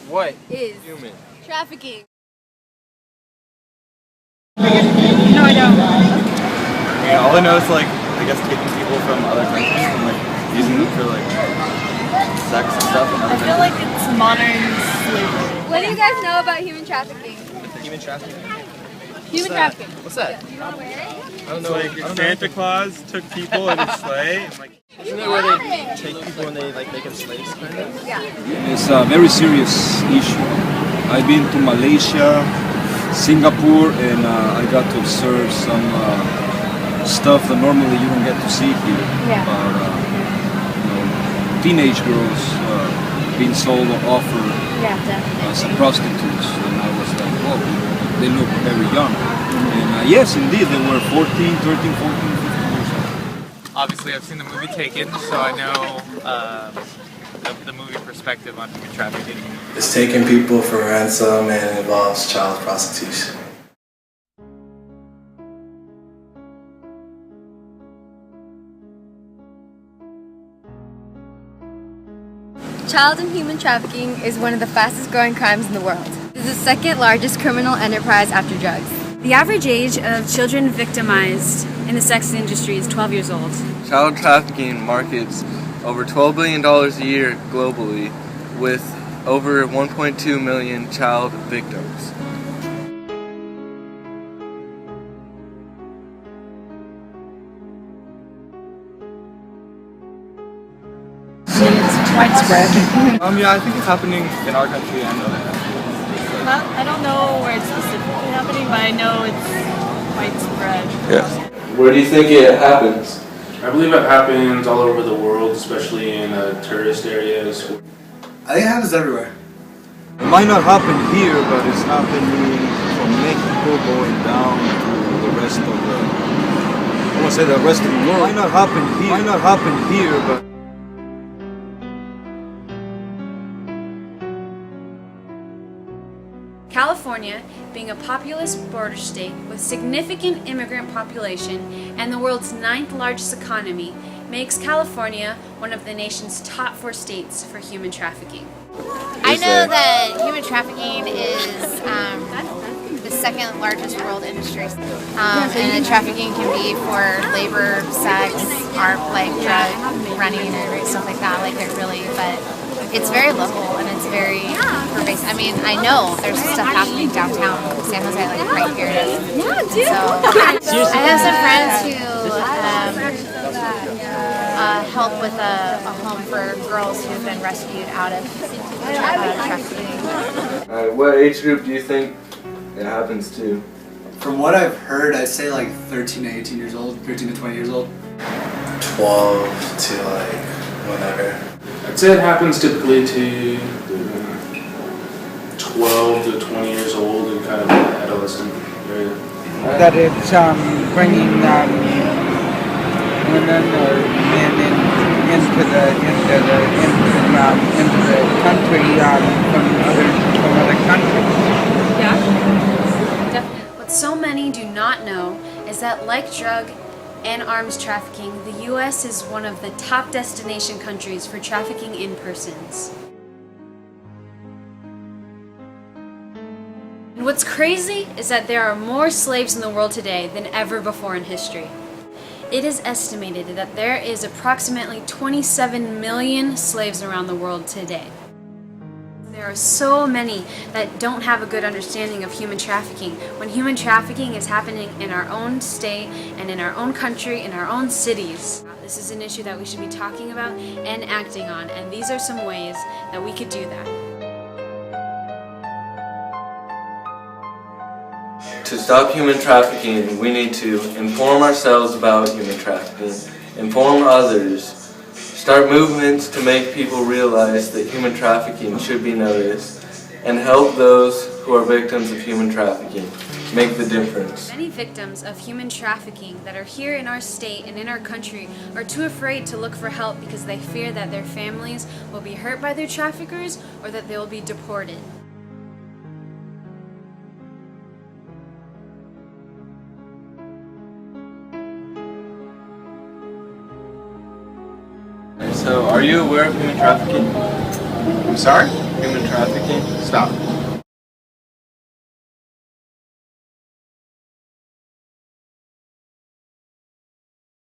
What is human trafficking? No, I don't. Yeah, all I know is like, I guess taking people from other countries and like using them for like sex and stuff in other I feel like it's modern slavery. What do you guys know about human trafficking? Human trafficking? Human trafficking. What's that? Do you want to wear it? I don't So know. like if Santa Claus took people in his sleigh and like Isn't it where they take people and they like make them slaves kind of? Yeah. It's a very serious issue. I've been to Malaysia, Singapore, and I got to observe some stuff that normally you don't get to see here. Yeah. About teenage girls being sold or offered Yeah, definitely. as prostitutes, and I was like, oh, they look very young. And yes, indeed, they were 14, 13, 14, 15 years old. Obviously, I've seen the movie Taken, so I know the movie perspective on human trafficking. It's taking people for ransom and involves child prostitution. Child and human trafficking is one of the fastest growing crimes in the world. It is the second largest criminal enterprise after drugs. The average age of children victimized in the sex industry is 12 years old. Child trafficking markets over $12 billion a year globally, with over 1.2 million child victims. Widespread. Yeah, I think it's happening in our country and other countries. I don't know where it's specifically happening, but I know it's widespread. Yes. Where do you think it happens? I believe it happens all over the world, especially in tourist areas. I think it happens everywhere. It might not happen here, but it's happening from Mexico going down to the rest of the, I want to say the rest of the world. It might not happen here, but California, being a populous border state with significant immigrant population and the world's 9th largest economy, makes California one of the nation's top 4 states for human trafficking. I know that human trafficking is the second largest world industry, and the trafficking can be for labor, sex, art, like drug running and stuff like that. Like it really, but it's very local and it's very pervasive. I mean, I know there's stuff happening downtown San Jose, like right here. So I have some friends who help with a home for girls who've been rescued out of trafficking. What age group do you think it happens to? From what I've heard, I'd say like 13 to 18 years old, 13 to 20 years old. 12 to like whenever. I'd say it happens typically to 12 to 20 years old and kind of adolescent area. That it's bringing women or men into the country from other countries. Yeah, definitely. What so many do not know is that, like drug and arms trafficking, the U.S. is one of the top destination countries for trafficking in persons. And what's crazy is that there are more slaves in the world today than ever before in history. It is estimated that there is approximately 27 million slaves around the world today. There are so many that don't have a good understanding of human trafficking, when human trafficking is happening in our own state and in our own country, in our own cities. This is an issue that we should be talking about and acting on, and these are some ways that we could do that. To stop human trafficking, we need to inform ourselves about human trafficking, inform others, start movements to make people realize that human trafficking should be noticed, and help those who are victims of human trafficking make the difference. Many victims of human trafficking that are here in our state and in our country are too afraid to look for help because they fear that their families will be hurt by their traffickers or that they will be deported. So, are you aware of human trafficking? I'm sorry? Human trafficking. Stop.